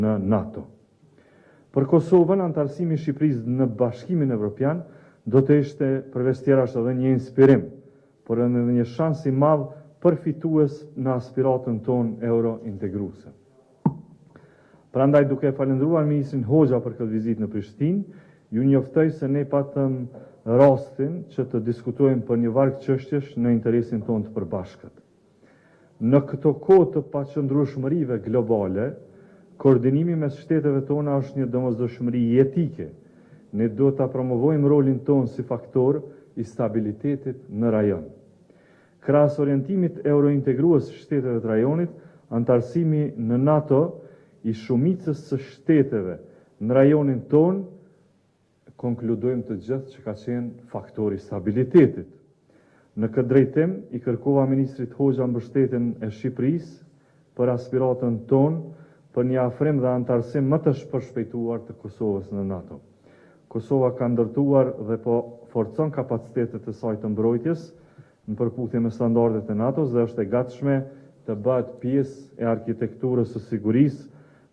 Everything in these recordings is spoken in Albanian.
në NATO. Për Kosovën, antarësimi i Shqipërisë në Bashkimin Evropian do të ishte përveç tjerash edhe një inspirim, por edhe një shans i madh përfitues në aspiratën tonë euro-integruese. Prandaj, duke falendruar ministrin Hoxha për këtë vizitë në Prishtinë, ju njoftoj se ne patëm rastin që të diskutojmë për një varg çështjesh në interesin tonë të përbashkët. Në këto kohë të paqëndrueshmërive globale, koordinimi mes shteteve tona është një domosdoshmëri jetike. Ne duhet ta promovojmë rolin tonë si faktor i stabilitetit në rajon. Krahas orientimit eurointegrues së shteteve të rajonit, antarësimi në NATO i shumicës së shteteve në rajonin tonë, konkludojmë të gjithë që ka qenë faktori i stabilitetit. Në këtë drejtim, i kërkova ministrit Hoxha mbështetjen e Shqipërisë për aspiratën tonë për një afrim dhe antarësim më të shpërshpejtuar të Kosovës në NATO. Kosova ka ndërtuar dhe po forcon kapacitetet e saj të mbrojtjes në përputhje me standardet e NATO-s dhe është e gatshme të bëhet pjesë e arkitekturës së sigurisë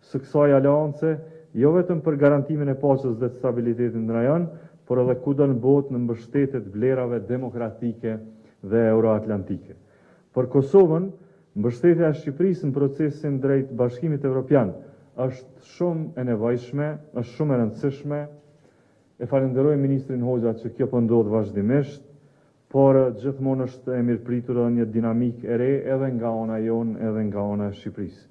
së kësaj aleance, jo vetëm për garantimin e paqes dhe të stabilitetit në rajon, por edhe kudo në botë në mbështetjet vlerave demokratike dhe euroatlantike. Për Kosovën, mbështetja e Shqipërisë në procesin drejt Bashkimit Evropian është shumë e nevojshme, është shumë e rëndësishme. E falenderoj ministrin Hoxha që kjo po ndodh vazhdimisht, por gjithmonë është e mirëpritur edhe një dinamik e re edhe nga ana jonë edhe nga ana e Shqipërisë.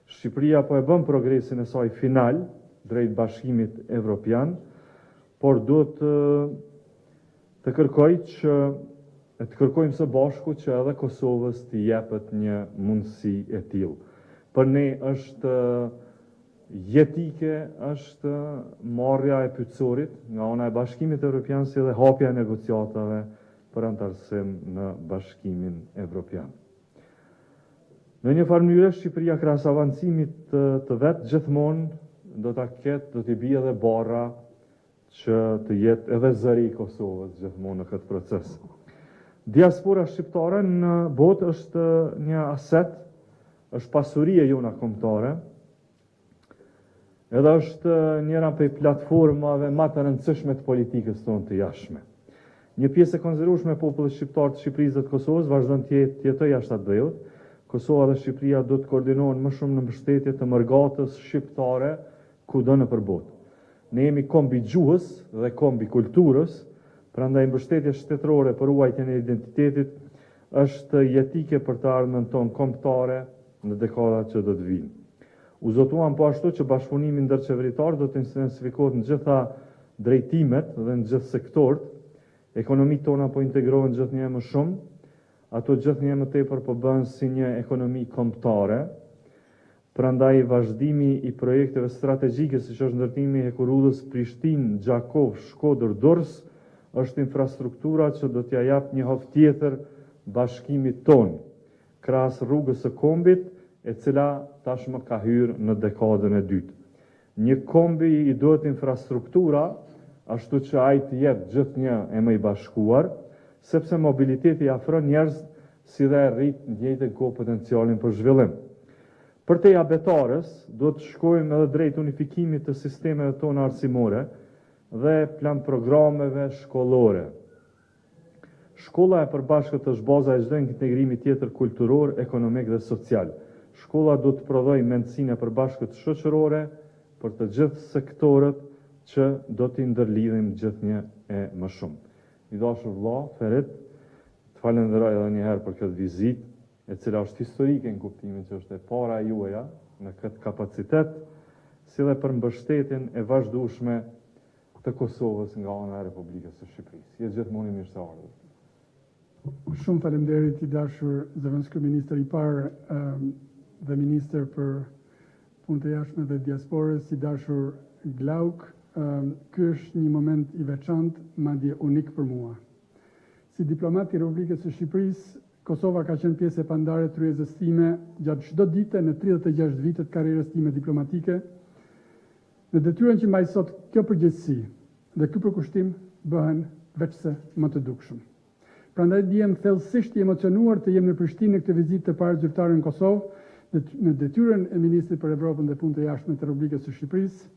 Shqipëria po e bën progresin e saj final drejt Bashkimit Evropian, por duhet të kërkojmë së bashku që edhe Kosovës të jepet një mundësi e tillë. Për ne është jetike, është marrja e pyetësorit nga ana e Bashkimit Evropian si dhe hapja e negociatave për antarësim në Bashkimin Evropian. Në një farë mënyrë, Shqipëria krahas avancimit të vet gjithmonë do t'i bie edhe barra që të jetë edhe zëri i Kosovës gjithmonë në këtë proces. Diaspora shqiptare në botë është një aset, është pasurie jona kombëtare, edhe është njëra prej platformave më të rëndësishme të politikës tonë të jashtme. Një pjesë e konsiderueshme e popullit shqiptar të Shqipërisë dhe të Kosovës vazhdon të jetojë jashtë atë vëut. Kosova dhe Shqipëria do të koordinohen më shumë në mbështetje të mërgatës shqiptare kudo nëpër botë. Ne jemi kombi gjuhës dhe kombi kulturës, prandaj mbështetja shtetërore për ruajtjen e identitetit është jetike për të ardhmen tonë kombëtare në dekadat që do të vinë. U zotuam po ashtu që bashkëpunimi ndërqeveritar do të intensifikohet në gjitha drejtimet dhe në gjithë sektorët. Ekonomitë tona po integrohen gjithnjë më shumë, ato gjithnjë më tepër po bëhen si një ekonomi kombëtare. Prandaj vazhdimi i projekteve strategjike siç është ndërtimi i hekurudhës Prishtinë, Gjakov, Shkodër, Durrës është infrastruktura që do t'ja jap një hovë tjetër bashkimit tonë, krahas rrugës së kombit, e cila tashmë ka hyrë në dekadën e dytë. Një kombi i duhet infrastruktura, ashtu që ai të jetë gjithnjë e më i bashkuar, sepse mobiliteti afron njerëz si dhe rrit në njëjtën kohë potencialin për zhvillim. Për te jabetarës, do të shkojmë edhe drejt unifikimit të sistemeve tona arsimore dhe plan programeve shkollore. Shkolla e përbashkët është baza e çdo integrimi tjetër kulturor, ekonomik dhe social. Shkolla do të prodhojë mendësinë e përbashkët shoqërore për të gjithë sektorët që do t'i ndërlidhim gjithnjë e më shumë. I dashur vëlla, Ferit, të falenderoj edhe një herë për këtë vizitë, e cila është historike në kuptimin që është e para juaja në këtë kapacitet, si dhe për mbështetjen e vazhdueshme të Kosovës nga ana e Republikës së Shqipërisë. Je gjithmonë i mirëseardhur. Shumë faleminderit i dashur zëvendësky ministër i parë dhe ministër për punët e jashtme dhe diasporës, i dashur Glauk. Ky është një moment i veçantë, madje unik për mua. Si diplomat i Republikës së Shqipërisë, Kosova ka qenë pjesë e pandare të ryezës time gjatë çdo dite në 36 vitet karrierës time diplomatike. Në detyrën që mbaj sot, kjo përgjegjësi dhe ky përkushtim bëhen veçse më të dukshëm. Prandaj ndihem thellësisht i emocionuar të jem në Prishtinë në këtë vizitë të parë zyrtare në Kosovë, në detyrën e Ministrit për Evropën dhe Punë të Jashtme të Republikës së Shqipërisë,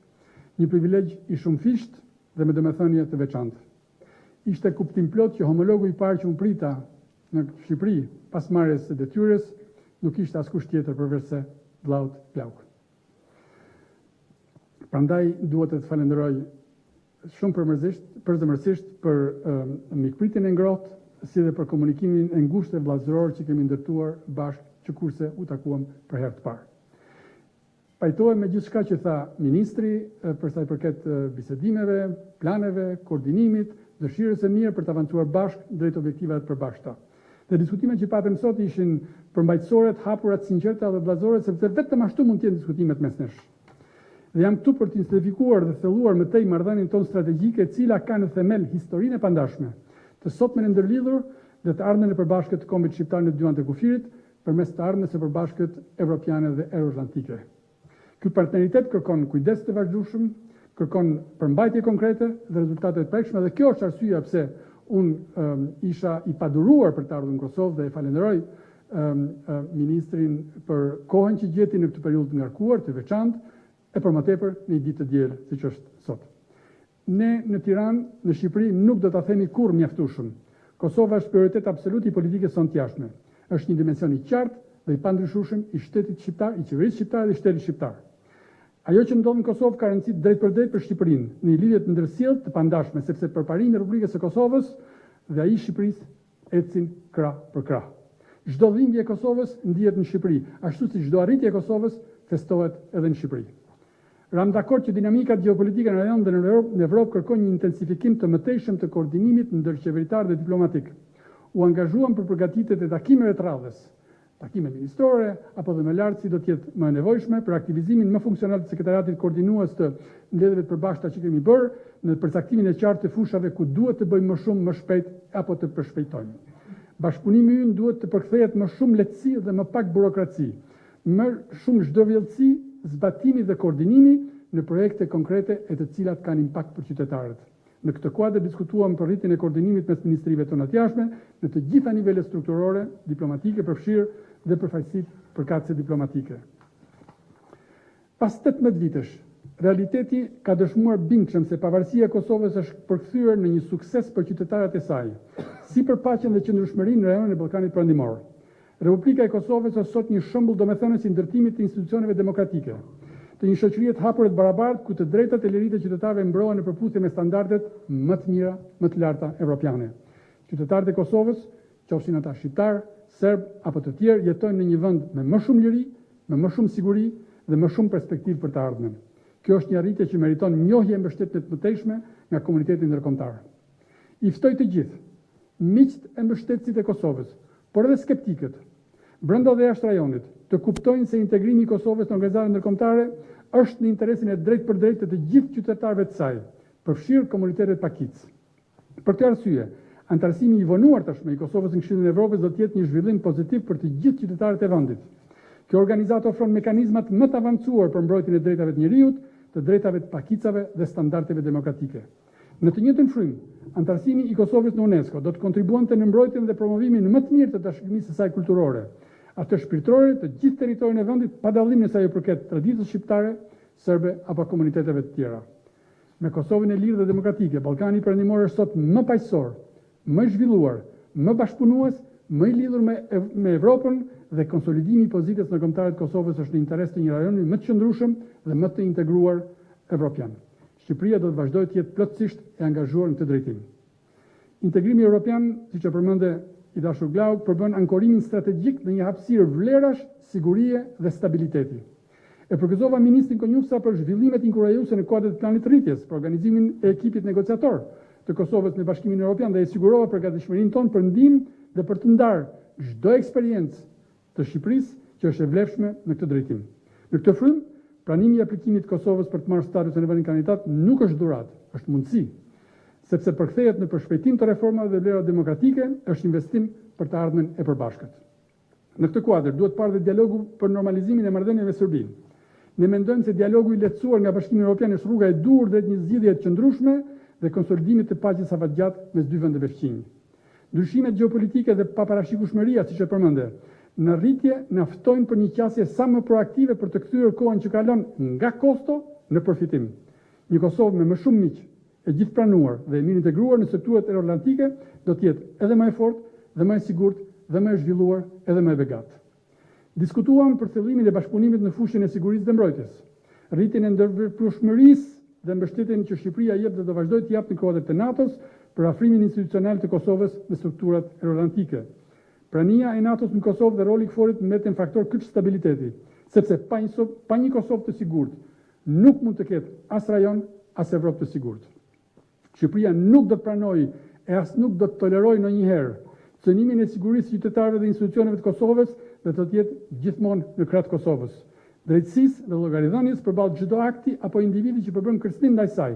një privilegj i shumëfisht dhe me domethënie të veçantë. Ishte kuptim plot që homologu i parë që unë prita në Shqipëri pas marrjes së detyrës nuk ishte askush tjetër përveç se vllaut Glauk. Prandaj duhet të falenderoj shumë përzemërsisht për mikpritjen e ngrohtë, si dhe për komunikimin e ngushtë e vllazëror që kemi ndërtuar bashkë që kurse u takuam për herë të parë. Pajtohem me gjithçka që tha ministri për sa i përket bisedimeve, planeve, koordinimit, dëshirës së mirë për të avancuar bashkë drejt objektivave të përbashkëta. Dhe diskutimet që patëm sot ishin përmbajtësore, të hapura, të sinqerta dhe vllazore, sepse vetëm ashtu mund të jenë diskutimet mes nesh. Dhe jam këtu për të identifikuar dhe thelluar më tej marrëdhënien tonë strategjike, e cila ka në themel historinë e pandashme, të sotmen e ndërlidhur dhe të ardhmen e përbashkët të kombit shqiptar në dyant e kufirit, përmes të ardhmës së përbashkët evropiane dhe euroatlantike. Ky partneritet kërkon kujdes të vazhdueshëm, kërkon përmbajtje konkrete dhe rezultate të prekshme, dhe kjo është arsyeja pse unë isha i paduruar për të ardhur në Kosovë dhe e falenderoj ministrin për kohën që gjeti në këtë periudhë të ngarkuar, të veçantë, e për më tepër në një ditë të diel siç është sot. Ne në Tiranë, në Shqipëri, nuk do ta themi kurrë mjaftueshëm. Kosova është prioritet absolut i politikës sonë të jashtme. Është një dimension i qartë dhe i pandryshueshëm i shtetit shqiptar, i qeverisë shqiptare dhe i shtetit shqiptar. Ajo që ndodh në Kosovë ka rëndësi drejt për drejt për Shqipërinë, në lidhje të ndërsjellë të pandashme, sepse përparimi i Republikës së Kosovës dhe ai i Shqipërisë ecin krah për krah. Çdo dhimbje e Kosovës ndihet në Shqipëri, ashtu si çdo arritje e Kosovës festohet edhe në Shqipëri. Ram dakord që dinamikat gjeopolitike në rajon dhe në Evropë kërkojnë një intensifikim të mëtejshëm të koordinimit ndërqeveritar dhe diplomatik. U angazhuam për përgatitjet e takimeve të radhës, takime ministrore apo dhe më lartë si do të jetë më e nevojshme, për aktivizimin më funksional të sekretariatit koordinues të mbledhjeve të përbashkëta që kemi bërë në përcaktimin e qartë të fushave ku duhet të bëjmë më shumë më shpejt apo të përshpejtojmë. Bashkëpunimi ynë duhet të përkthehet më shumë lehtësi dhe më pak burokraci, më shumë zhdërvjellësi, zbatimi dhe koordinimi në projekte konkrete e të cilat kanë impakt për qytetarët. Në këtë kuadër diskutuam për rritjen e koordinimit mes ministrive tona të jashtme në të gjitha nivelet strukturore, diplomatike, përfshirë dhe përfaqësitë përkatëse diplomatike. Pas 18 vitesh, realiteti ka dëshmuar bindshëm se pavarësia e Kosovës është përkthyer në një sukses për qytetarët e saj, si për paqen dhe qëndrueshmërinë në rajonin e Ballkanit Perëndimor. Republika e Kosovës është sot një shembull domethënës i ndërtimit të institucioneve demokratike, të një shoqërie të hapur e të barabartë ku të drejtat e liritë e qytetarëve mbrohen në përputhje me standardet më të mira, më të larta evropiane. Qytetarët e Kosovës, qofshin ata shqiptar, serb apo të tjerë, jetojnë në një vend me më shumë liri, me më shumë siguri dhe më shumë perspektivë për të ardhmen. Kjo është një arritje që meriton njohje e mbështetjes të mëtejshme nga komuniteti ndërkombëtar. I ftoj të gjithë, miqtë e mbështetësit e Kosovës, por edhe skeptikët, brenda dhe jashtë rajonit, të kuptojnë se integrimi i Kosovës në organizatën ndërkombëtare është në interesin e drejt për drejt të gjithë qytetarëve të saj, përfshirë komunitetet pakic. Për këtë arsye, antarësimi i vonuar tashmë i Kosovës në Këshillin e Evropës do të jetë një zhvillim pozitiv për të gjithë qytetarët e vendit. Kjo organizatë ofron mekanizmat më të avancuar për mbrojtjen e drejtave të njerëzit, të drejtave të pakicave dhe standardeve demokratike. Në të njëjtën frymë, antarësimi i Kosovës në UNESCO do të kontribuonte në mbrojtjen dhe promovimin më të mirë të dashurisë së saj kulturore, atë shpirtërore të gjithë territorin e vendit, pa dallim nëse ajo përket traditës shqiptare, serbe apo komuniteteve të tjera. Me Kosovën e lirë dhe demokratike, Ballkani Perëndimor është sot më paqësor, më zhvilluar, më bashkëpunues, më i lidhur me Evropën dhe konsolidimi i pozitës ndërkombëtare të Kosovës është në interes të një rajoni më të qëndrueshëm dhe më të integruar evropian. Shqipëria do të vazhdojë të jetë plotësisht e angazhuar në këtë drejtim. Integrimi evropian, siç e përmendë i dashur Glauk, përbën ankorimin strategjik në një hapësirë vlerash, sigurie dhe stabiliteti. E përgëzova ministrin Konjufsa për zhvillimet inkurajuese në kuadër të planit të rritjes, për organizimin e ekipit negociator të Kosovës në Bashkimin Evropian dhe e sigurova përgatishmërinë tonë për ndihmë dhe për të ndarë çdo eksperiencë të Shqipërisë që është e vlefshme në këtë drejtim. Në këtë frymë, pranimi i aplikimit të Kosovës për të marrë statusin e vendit kandidat nuk është dhuratë, është mundësi, sepse përkthehet në përshpejtim të reformave dhe vlera demokratike, është investim për të ardhmen e përbashkët. Në këtë kuadër duhet parë dhe dialogu për normalizimin e marrëdhënieve me Serbinë. Ne mendojmë se dialogu i lehtësuar nga Bashkimi Evropian është rruga e dur drejt një zgjidhje të qëndrueshme dhe konsolidimit të paqes afatgjatë mes dy vendeve fqinj. Ndryshimet gjeopolitike dhe paparashikueshmëria, siç e përmendë, në rritje na ftojnë për një qasje sa më proaktive për të kthyer kohën që kalon nga kosto në përfitim. Një Kosovë me më shumë miq, e gjithë pranuar dhe e mirë integruar në strukturat euroatlantike do të jetë edhe më e fortë, dhe më e sigurt, dhe më e zhvilluar, edhe më e begat. Diskutuam për thjellimin e bashkëpunimit në fushën e sigurisë dhe mbrojtjes, rritjen e ndërveprueshmërisë dhe mbështetjen që Shqipëria jep dhe do vazhdojë të japë në kohët e NATO-s për afrimin institucional të Kosovës në strukturat euroatlantike. Prania e NATO-s në Kosovë dhe roli i KFOR-it mbeten faktor kryq stabiliteti, sepse pa një Kosovë të sigurt nuk mund të ketë as rajon as Evropë të sigurt. Shqipëria nuk do të pranojë e as nuk do të tolerojë ndonjëherë cënimin e sigurisë së qytetarëve dhe institucioneve të Kosovës dhe të jetë gjithmonë në krah të Kosovës. Drejtësisë dhe llogaridhënies përballë çdo akti apo individi që përbën kërcënim ndaj saj.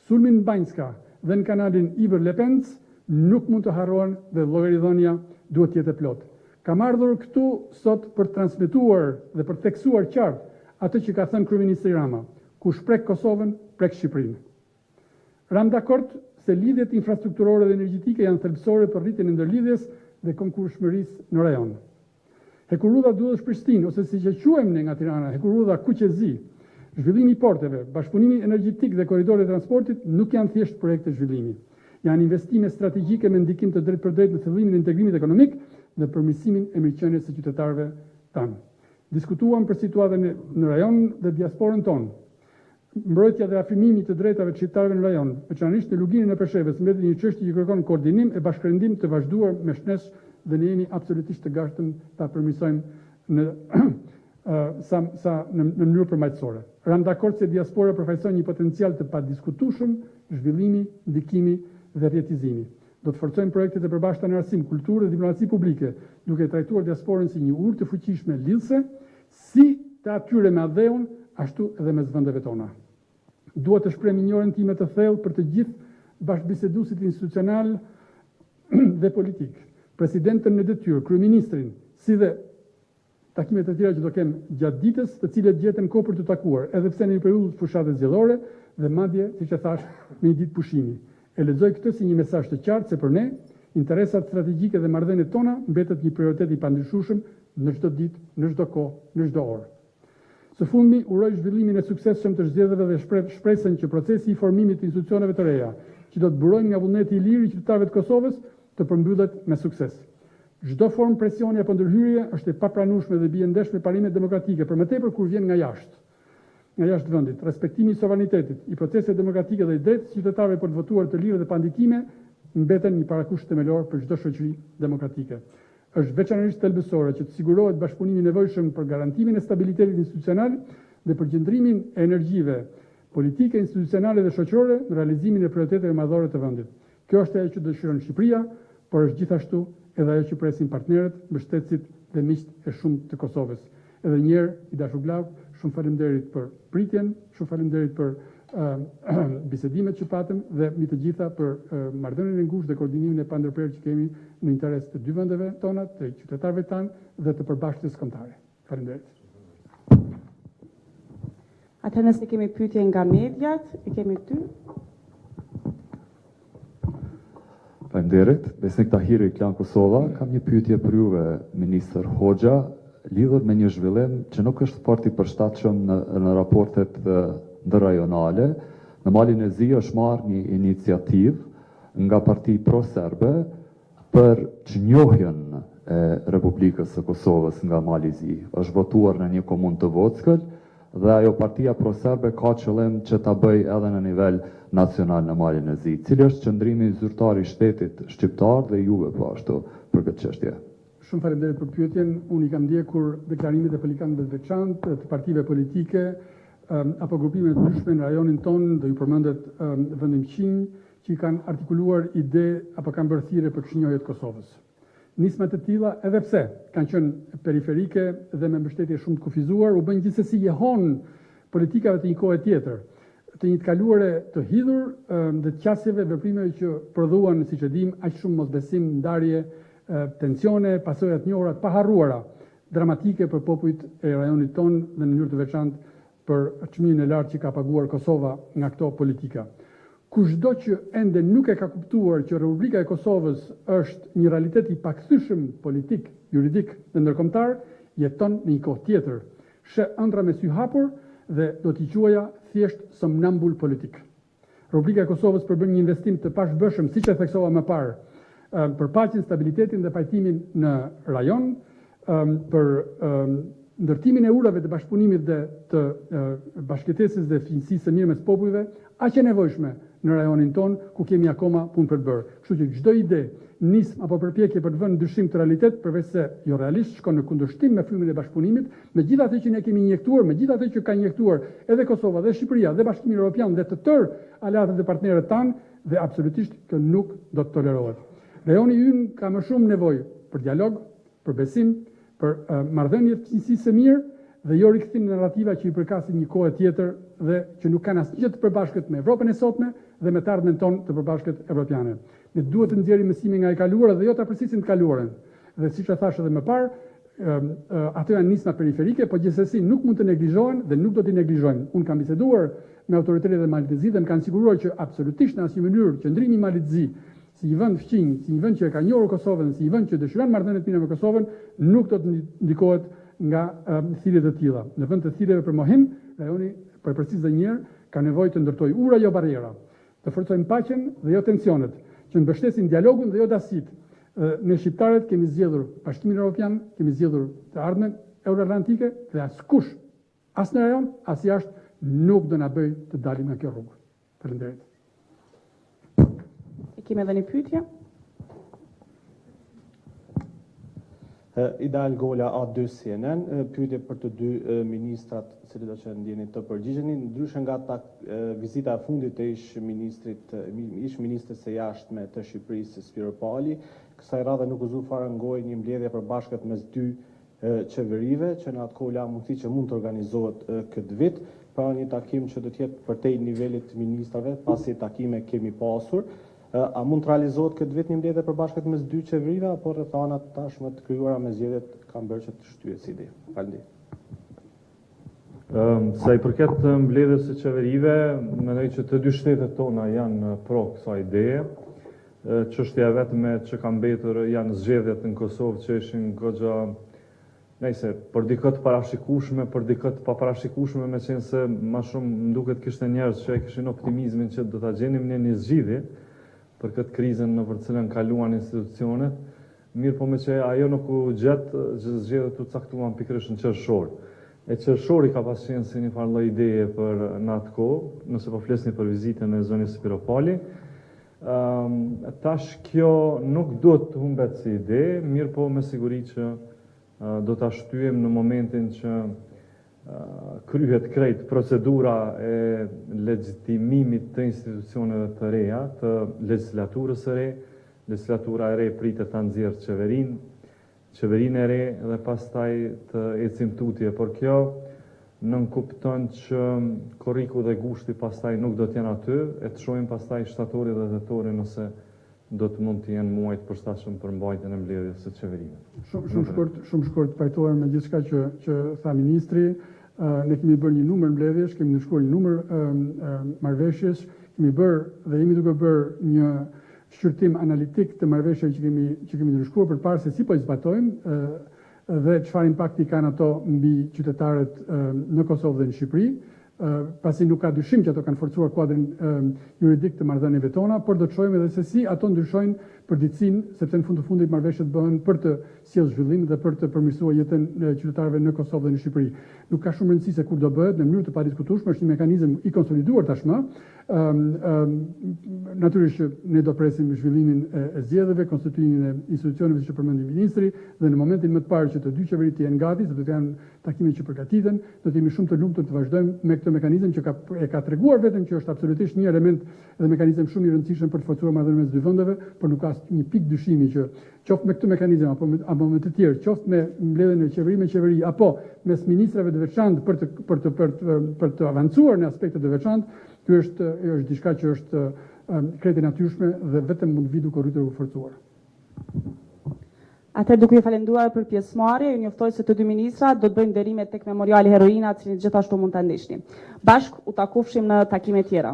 Sulmin në Banjska dhe në kanalin Iber-Lepenc nuk mund të harrohen dhe llogaridhënia duhet të jetë e plotë. Kam ardhur këtu sot për të transmetuar dhe për të theksuar qartë atë që ka thënë kryeministri Rama, kush prek Kosovën, prek Shqipërinë. Ram dakord se lidhjet infrastrukturore dhe energjetike janë thelbësore për rritjen e ndërlidhjes dhe konkurrshmërisë në rajon. Hekurudha Durrës-Prishtinë, ose siç e quajmë ne nga Tirana, Hekurudha Kuqezi, zhvillimi i porteve, bashkëpunimi energjetik dhe korridore transportit nuk janë thjesht projekte zhvillimi. Janë investime strategjike me ndikim të drejtpërdrejtë në thëllimin e integrimit ekonomik dhe përmirësimin e mirëqenies së qytetarëve tanë. Diskutuam për situatën në rajon dhe diasporën tonë. Mbrojtja dhe afirmimi të drejtave të shqiptarëve në rajon, veçanërisht në luginën e Peshevës, mbetet një çështje që kërkon koordinim e bashkërendim të vazhduar me shnesh dhe ne jemi absolutisht të gatshëm ta përmirësojmë në mënyrë përmbajtësore. Ram dakord se diaspora përfaqëson një potencial të padiskutueshëm zhvillimi, ndikimi dhe rjetizimi. Do të forcojmë projektet e përbashkëta në arsim, kulturë dhe diplomaci publike, duke trajtuar diasporën si një urë të fuqishme lidhëse, si të atyre me adheun, ashtu edhe mes vendeve tona. Dua të shpreh minjorën time të thellë për të gjithë bashkëbiseduesit institucional dhe politik, presidentën në detyrë, kryeministrin, si dhe takimet e tjera që do kem gjatë ditës, të cilët gjeten kohë për të takuar, edhe pse në një periudhë fushatës zgjedhore dhe madje, siç e thash, në një ditë pushimi. E lexoj këtë si një mesazh të qartë se për ne, interesat strategjike dhe marrëdhëniet tona mbetet një prioritet i pandryshueshëm në çdo ditë, në çdo kohë, në çdo orë. Së fundmi, uroj zhvillimin e suksesshëm të zgjedhjeve dhe shpresën që procesi i formimit të institucioneve të reja, që do të burojnë nga vullneti i lirë i qytetarëve të Kosovës, të përmbyllet me sukses. Çdo formë presioni apo ndërhyrje është e papranueshme dhe bie ndesh me parimet demokratike, për më tepër kur vjen nga jashtë vendit. Respektimi i sovranitetit, i proceseve demokratike dhe i drejtës qytetarëve për të votuar të lirë dhe pa ndikime mbeten një parakusht themelor për çdo shoqëri demokratike. Është veçanërisht thelbësore që të sigurohet bashkëpunimi i nevojshëm për garantimin e stabilitetit institucional dhe për qëndrimin e energjive politike, institucionale dhe shoqërore në realizimin e prioriteteve madhore të vendit. Kjo është ajo që dëshiron Shqipëria, por është gjithashtu edhe ajo që presin partnerët, mbështetësit dhe miqtë e shumtë të Kosovës. Edhe një herë, i dashur Glauk, shumë faleminderit për pritjen, shumë faleminderit për bisedimet që patëm dhe mbi të gjitha për marrëdhënien e ngushtë dhe koordinimin e pandërprerë që kemi në interes të dy vendeve tona, të qytetarëve tanë dhe të përbashkëtës kombëtare. Faleminderit. Atëherë nëse kemi pyetje nga mediat, e kemi ty. Faleminderit. Besnik Tahiri, Klan Kosova, kam një pyetje për juve, Ministër Hoxha, lidhur me një zhvillim që nuk është fort i përshtatshëm në raportet ndërrajonale. Në Malin e Zi është marrë një iniciativë nga parti pro-serbe për çnjohjen e Republikës së Kosovës nga Mali i Zi. Është votuar në një komunë të Vockël dhe ajo partia pro-serbe ka qëllim që ta bëjë edhe në nivel nacional në Malin e Zi. Cili është qëndrimi zyrtar i shtetit shqiptar dhe juve po ashtu për këtë çështje? Shumë faleminderit për pyetjen. Unë i kam ndjekur deklarimet e politikantëve të veçantë, të partive politike, apo grupime të ndryshme në rajonin tonë, do ju përmendet vendim Qinj, që kanë artikuluar ide apo kanë bërë thirrje për çnjohje të Kosovës. Nisma të tilla, edhe pse kanë qenë periferike dhe me mbështetje shumë të kufizuar, u bën gjithsesi jehon politikave të një kohe tjetër, të një të kaluare të hidhur dhe të qasjeve veprimeve që prodhuan, siç e dimë, aq shumë mosbesim, ndarje, tensione, pasoja të njohura, të paharruara, dramatike për popujt e rajonit tonë dhe në mënyrë të veçantë për çmimin e lartë që ka paguar Kosova nga këto politika. kushdo që ende nuk e ka kuptuar që Republika e Kosovës është një realitet i pakthyeshëm politik, juridik dhe ndërkombëtar, jeton në një kohë tjetër. Shë ëndra me sy hapur dhe do t'i quaja thjesht somnambul politik. Republika e Kosovës përbën një investim të pashbëshëm, siç e theksova më parë, për paqen, stabilitetin dhe pajtimin në rajon, për ndërtimin e urave të bashkëpunimit dhe të bashkëtesës dhe fqinjësisë së mirë mes popujve, aq e nevojshme në rajonin ton, ku kemi akoma punë për të bërë. Kështu që çdo ide, nismë apo përpjekje për të vënë ndryshim të realitet, përveç se jo realisht shkon në kundërshtim me frymin e bashkëpunimit, me gjithë atë që ne kemi injektuar, me gjithë atë që ka injektuar edhe Kosova dhe Shqipëria dhe Bashkimi Evropian dhe të tërë aleatët dhe partnerët tanë, dhe absolutisht kjo nuk do të tolerohet. Rajoni ynë ka më shumë nevojë për dialog, për besim, për marrëdhënie të fqinjësisë së mirë dhe jo rikthim në narrativa që i përkasin një kohë tjetër dhe që nuk kanë asgjë të përbashkët me Evropën e sotme dhe me të ardhmen tonë të përbashkët evropiane. Ne duhet të nxjerrim mësime nga e kaluara dhe jo ta përsisim të kaluarën. Dhe siç e thash edhe më parë, ato janë nisma periferike, por gjithsesi nuk mund të neglizhohen dhe nuk do t'i neglizhojmë. Unë kam biseduar me autoritetet e Malit të Zi dhe më kanë siguruar që absolutisht në asnjë mënyrë qëndrimi i Malit të Zi si një vend fqinj, si një vend që e ka njohur Kosovën, si një vend që dëshiron marrëdhënie të mira me Kosovën, nuk do të ndikohet nga thirrje të tilla. Në vend të thirrjeve për mohim, rajoni, për përcisë dhe njerë, ka nevojë të ndërtojë ura jo barriera, të forcojmë paqen dhe jo tensionet, që në mbështesin dialogun dhe jo dasit. Ne shqiptarët kemi zgjedhur Bashkimin Evropian, kemi zgjedhur të ardhmen euroatlantike dhe askush, as në rajon, as jashtë, nuk do na bëj të dalim nga kjo rrugë. Faleminderit. Kemi edhe një pyetje. Ideal Gola A2 CNN, pyetje për të dy ministrat, cilët do që ndjeni të përgjigjeni, ndryshe nga vizita e fundit të ish ministres së jashtme të Shqipërisë, Spiro Pali, kësaj radhe nuk u zu fare ngoj një mbledhje përbashkët mes dy qeverive, që në atë kohë la mundësi që mund të organizohet këtë vit, pra një takim që do të jetë përtej nivelit ministrave, pasi takime kemi pasur. A mund të realizohet këtë vit një mbledhje përbashkët mes dy qeverive, apo rrethanat tashmë të krijuara me zgjedhjet kanë bërë që të shtyhet si ide? Faleminderit. Sa i përket mbledhjes së qeverive, mendoj që të dy shtetet tona janë pro kësaj ideje. Çështja vetme që ka mbetur janë zgjedhjet në Kosovë që ishin goxha nëse për dikë të parashikueshme, për dikë të paparashikueshme, meqense se më shumë më duket kishte njerëz që kishin optimizmin që do ta gjenim në një zgjidhje për këtë krizën në për cilën kaluan institucionet, mirë po me që ajo nuk u gjetë zgjedhjet u caktuan pikërisht në qershor. E qershori ka pas qenë si një farë lloj ideje për në atë kohë, nëse po flisni për vizitën e zonës Spiro Pali. Tash kjo nuk duhet të humbet si ide, mirë po me siguri që do ta shtyjem në momentin që kryhet krejt procedura e legjitimimit të institucioneve të reja, të legislaturës së re. Legislatura e re pritet ta nxjerrë qeverinë e re dhe pastaj të ecim tutje, por kjo nënkupton që korriku dhe gushti pastaj nuk do të jenë aty, e të shohim pastaj shtatori dhe dhjetori nëse do të mund të jenë muajt përshtatshëm për mbajtjen e mbledhjes së qeverive. Shumë shkurt pajtohem me gjithçka që tha ministri. Ne kemi bërë një numër mbledhjesh, kemi ndëshkuar një numër marrëveshjes, kemi bërë dhe jemi duke bërë një shqyrtim analitik të marrëveshjeve që kemi ndëshkuar për të parë se si po i zbatojmë dhe çfarë impakti kanë ato mbi qytetarët në Kosovë dhe në Shqipëri. Pasi nuk ka dyshim që ato kanë forcuar kuadrin juridik të marrëdhënieve tona, por do të shohim edhe se si ato ndryshojnë përditësinë, sepse në fund të fundit marrëveshjet bëhen për të sjellë zhvillim dhe për të përmirësuar jetën e qytetarëve në Kosovë dhe në Shqipëri. Nuk ka shumë rëndësi se kur do bëhet në mënyrë të padiskutueshme, është një mekanizëm i konsoliduar tashmë. Natyrisht që ne do presim zhvillimin e zgjedhjeve, konstituimin e institucioneve siç e përmendi ministri, dhe në momentin më të parë që të dy qeveritë janë gati, sepse janë takime që përgatiten, do të jemi shumë të lumtur të vazhdojmë me këtë mekanizëm që ka treguar vetëm që është absolutisht një element dhe mekanizëm shumë i rëndësishëm për të forcuar marrëdhëniet mes dy vendeve, por nuk ka një pikë dyshimi që qoftë me këtë mekanizëm apo me të tjerë, qoftë me mbledhjen e me qeveri apo mes ministrave të veçantë për të avancuar në aspektet e veçantë, ky është diçka që është krejt e natyrshme dhe vetëm mund vi duke rritur u forcuar. Atëherë duke ju falenduar për pjesëmarrje, ju njoftoj se të dy ministra do të bëjnë nderime tek memoriali Heroina, cilin gjithashtu mund ta ndiqni. Bashk u takofshim në takime tjera.